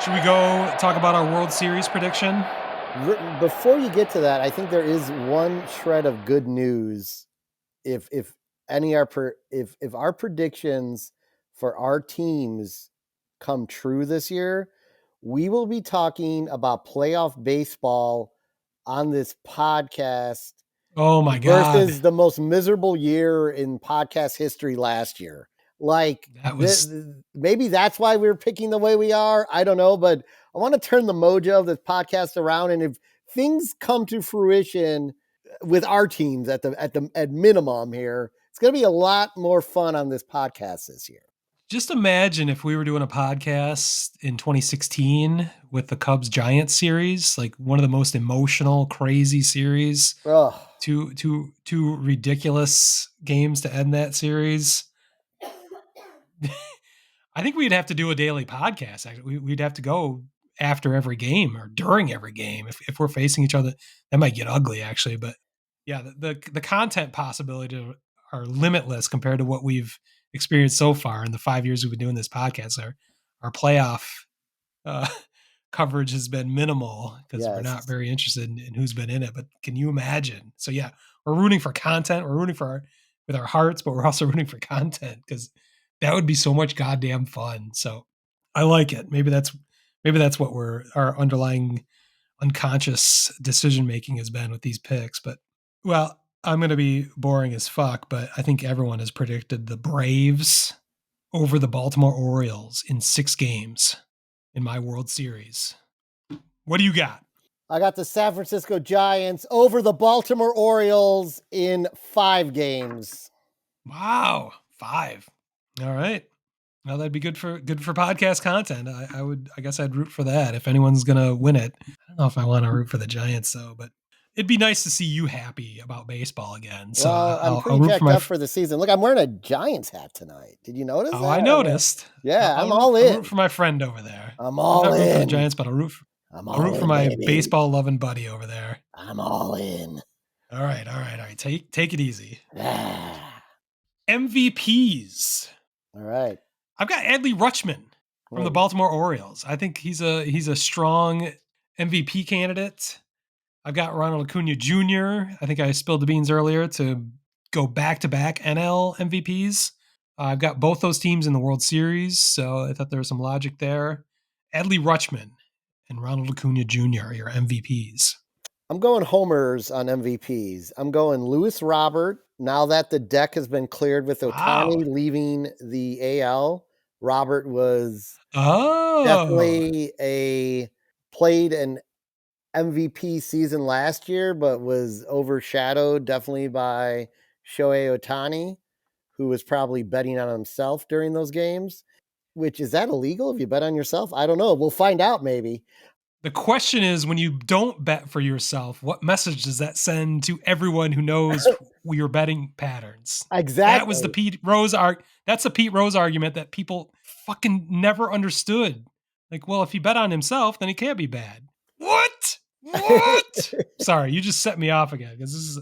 Should we go talk about our World Series prediction? Before you get to that, I think there is one shred of good news. If any are if our predictions for our teams come true this year, we will be talking about playoff baseball on this podcast Oh my God. versus the most miserable year in podcast history last year. Like That was maybe that's why we're picking the way we are. I don't know, but I want to turn the mojo of this podcast around. And if things come to fruition with our teams at minimum here, it's going to be a lot more fun on this podcast this year. just imagine if we were doing a podcast in 2016 with the Cubs Giants series, like one of the most emotional, crazy series. Ugh. Two ridiculous games to end that series. I think we'd have to do a daily podcast. Actually, we'd have to go after every game or during every game if we're facing each other. That might get ugly, actually. But yeah, the content possibilities are limitless compared to what we've experienced so far in the 5 years we've been doing this podcast. Our playoff uh, coverage has been minimal because we're not very interested in who's been in it. But can you imagine? So yeah, we're rooting for content. We're rooting for with our hearts, but we're also rooting for content because that would be so much goddamn fun. So I like it. Maybe that's what our underlying unconscious decision making has been with these picks. But well, I'm going to be boring as fuck, but I think everyone has predicted the Braves over the Baltimore Orioles in 6 games in my World Series. What do you got? I got the San Francisco Giants over the Baltimore Orioles in 5 games. Wow, 5. All right. Well, that'd be good for podcast content. I guess I'd root for that if anyone's gonna win it. I don't know if I want to root for the Giants though, but it'd be nice to see you happy about baseball again. So well, I'm pretty jacked up for the season. Look, I'm wearing a Giants hat tonight. Did you notice that? I noticed. Yeah, I'm all in. I'll root for my friend over there. I'm all in. Not root for the Giants, but I'll root for my baseball loving buddy over there. I'm all in. All right. Take it easy. MVPs. All right. I've got Adley Rutschman from the Baltimore Orioles. I think he's a strong MVP candidate. I've got Ronald Acuna Jr. I think I spilled the beans earlier to go back-to-back NL MVPs. I've got both those teams in the World Series, so I thought there was some logic there. Adley Rutschman and Ronald Acuna Jr. are your MVPs. I'm going homers on MVPs. I'm going Luis Robert. Now that the deck has been cleared with Ohtani leaving the AL, Robert was definitely played an MVP season last year, but was overshadowed definitely by Shohei Ohtani, who was probably betting on himself during those games. Which, is that illegal if you bet on yourself? I don't know. We'll find out maybe. The question is, when you don't bet for yourself, what message does that send to everyone who knows your betting patterns? Exactly. That was the Pete Rose that's the Pete Rose argument that people fucking never understood. Like, well, if he bet on himself, then he can't be bad. What? Sorry, you just set me off again because this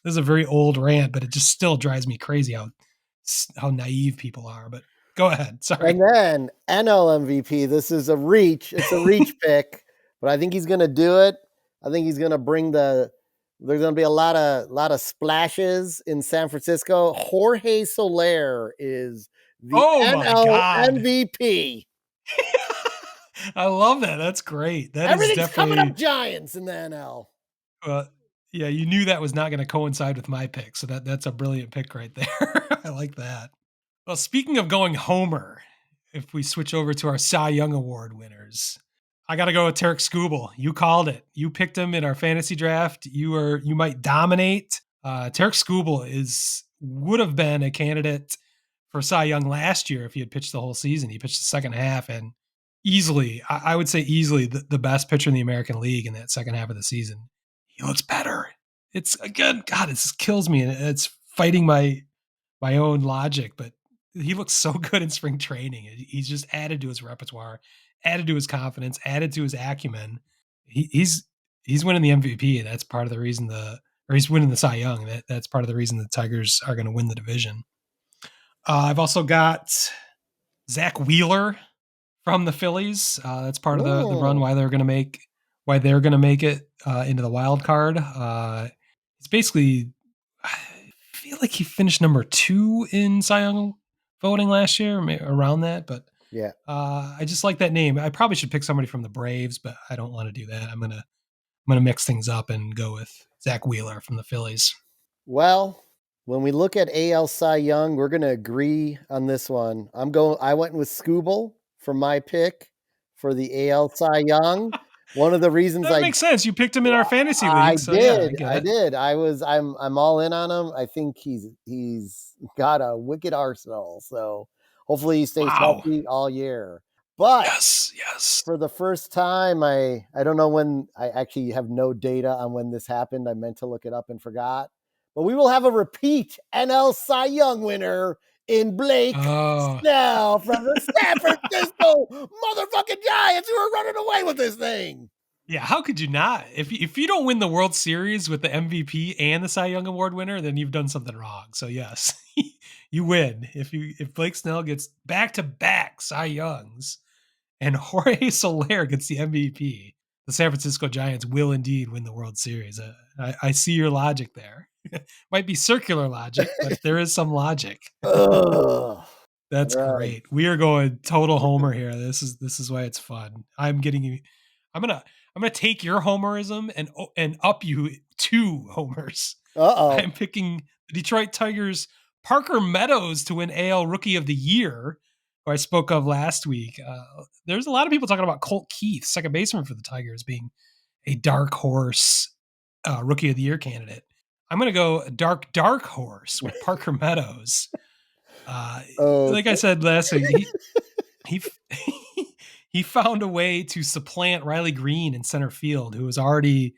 is a very old rant, but it just still drives me crazy how naive people are. But go ahead. Sorry. And then NL MVP. This is a reach. It's a reach pick. But I think he's going to do it. I think he's going to bring there's going to be a lot of splashes in San Francisco. Jorge Soler is the NL MVP. I love that. That's great. Everything's coming up Giants in the NL. Yeah, you knew that was not going to coincide with my pick. So that's a brilliant pick right there. I like that. Well, speaking of going homer, if we switch over to our Cy Young Award winners, I got to go with Tarik Skubal. You called it. You picked him in our fantasy draft. You might dominate. Tarik Skubal would have been a candidate for Cy Young last year if he had pitched the whole season. He pitched the second half and easily, I would say easily the best pitcher in the American League in that second half of the season. He looks better. It's again, God, it just kills me and it's fighting my own logic, but he looks so good in spring training. He's just added to his repertoire, added to his confidence, added to his acumen. He's winning the MVP, and that's part of the reason he's winning the Cy Young. That's part of the reason the Tigers are going to win the division. I've also got Zach Wheeler from the Phillies. That's part of the run Mm, why they're gonna make it into the wild card. It's basically I feel like he finished number 2 in Cy Young voting last year, around that. But yeah. I just like that name. I probably should pick somebody from the Braves, but I don't want to do that. I'm gonna mix things up and go with Zach Wheeler from the Phillies. Well, when we look at AL Cy Young, we're gonna agree on this one. I went with Scooble for my pick for the AL Cy Young. One of the reasons That makes sense. You picked him in our fantasy league, so yeah, I get I it. did. I'm all in on him. I think he's got a wicked arsenal. So hopefully he stays Wow. healthy all year. But Yes, yes. for the first time, I don't know when. I actually have no data on when this happened. I meant to look it up and forgot. But we will have a repeat NL Cy Young winner in Blake Oh, Snell from the San Francisco motherfucking Giants, who are running away with this thing. yeah. How could you not? If you don't win the World Series with the MVP and the Cy Young Award winner, then you've done something wrong. So yes, you win if Blake Snell gets back to back Cy Youngs and Jorge Soler gets the MVP. The San Francisco Giants will indeed win the World Series. I see your logic there. Might be circular logic, but there is some logic. Ugh. That's All right. great. We are going total homer here. This is why it's fun. I'm getting you. I'm gonna take your homerism and up you 2 homers. Uh-oh. I'm picking the Detroit Tigers Parker Meadows to win AL Rookie of the Year, who I spoke of last week. There's a lot of people talking about Colt Keith, second baseman for the Tigers, being a dark horse Rookie of the Year candidate. I'm gonna go dark horse with Parker Meadows. Uh, like I Okay. said last week, he he found a way to supplant Riley Green in center field, who was already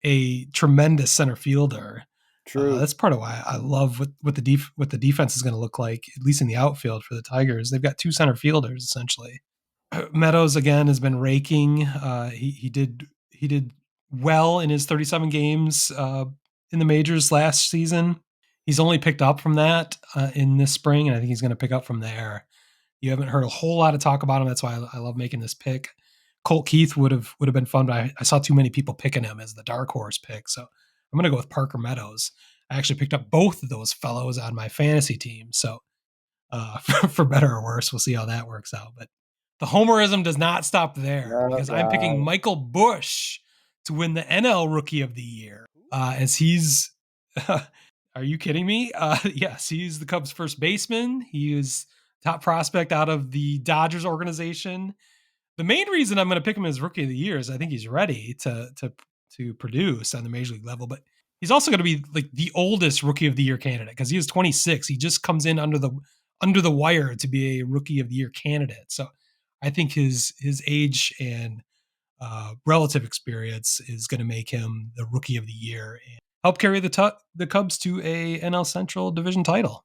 a tremendous center fielder. True. That's part of why I love what the defense is going to look like, at least in the outfield for the Tigers. They've got 2 center fielders essentially. Meadows again has been raking. He did well in his 37 games in the majors last season. He's only picked up from that in this spring, and I think he's going to pick up from there. You haven't heard a whole lot of talk about him. That's why I love making this pick. Colt Keith would have been fun, but I saw too many people picking him as the dark horse pick. So I'm going to go with Parker Meadows. I actually picked up both of those fellows on my fantasy team. So for better or worse, we'll see how that works out. But the homerism does not stop there Oh because I'm picking God. Michael Bush to win the NL Rookie of the Year. As he's, are you kidding me? Yes, he's the Cubs' first baseman. He is top prospect out of the Dodgers organization. The main reason I'm going to pick him as Rookie of the Year is I think he's ready to produce on the major league level, but he's also going to be like the oldest Rookie of the Year candidate because he is 26. He just comes in under the wire to be a Rookie of the Year candidate. So I think his age and relative experience is going to make him the Rookie of the Year and help carry the Cubs to a NL Central Division title.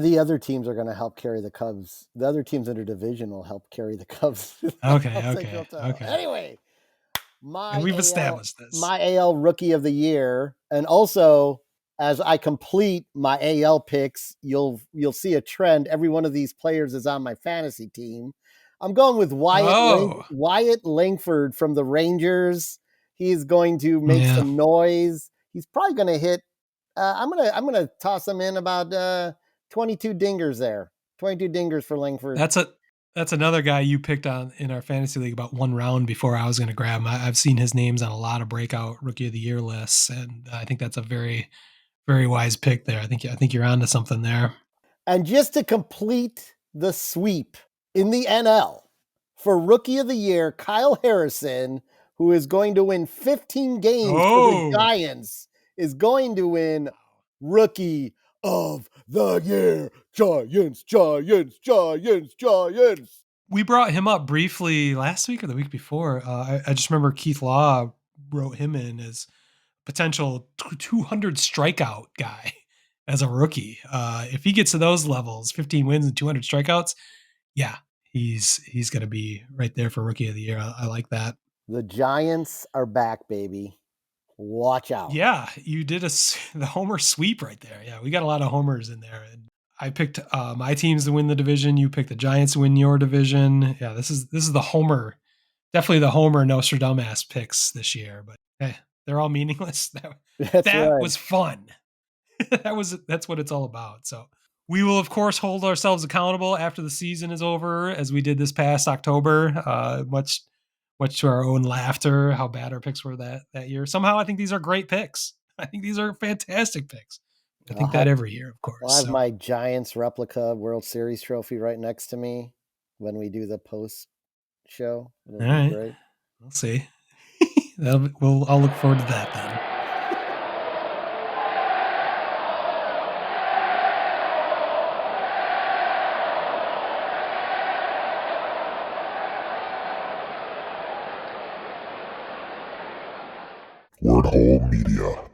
The other teams are going to help carry the Cubs. The other teams in their division will help carry the Cubs to the Okay, NL Central okay, title. okay. Anyway, And my we've AL established this. my AL Rookie of the Year, and also as I complete my AL picks, you'll see a trend. Every one of these players is on my fantasy team. I'm going with Oh, Wyatt Langford from the Rangers. He's going to make yeah. some noise. He's probably going to hit. I'm gonna toss him in about 22 dingers there. 22 dingers for Langford. That's a that's another guy you picked on in our fantasy league about 1 round before I was going to grab him. I've seen his names on a lot of breakout Rookie of the Year lists, and I think that's a very very wise pick there. I think you're onto something there. And just to complete the sweep in the NL for Rookie of the Year, Kyle Harrison, who is going to win 15 games for the Oh, Giants, is going to win Rookie of the Year. Giants, Giants, Giants, Giants. we brought him up briefly last week or the week before. I just remember Keith Law wrote him in as potential 200 strikeout guy as a rookie. If he gets to those levels, 15 wins and 200 strikeouts, yeah, he's going to be right there for Rookie of the Year. I like that. The Giants are back, baby. Watch out. Yeah, you did the Homer sweep right there. Yeah, we got a lot of homers in there, and I picked my teams to win the division. You picked the Giants to win your division. Yeah, this is the Homer, definitely the Homer NostraDumbAss picks this year. But hey, they're all meaningless. That's That right. was fun. That's what it's all about. So we will of course hold ourselves accountable after the season is over, as we did this past October. Much to our own laughter, how bad our picks were that year. Somehow I think these are great picks. I think these are fantastic picks. I I'll think that have every year, of course. I'll have So my Giants replica World Series trophy right next to me when we do the post show. It'll all be right, great. we'll see. I'll look forward to that then. Wordhole Media.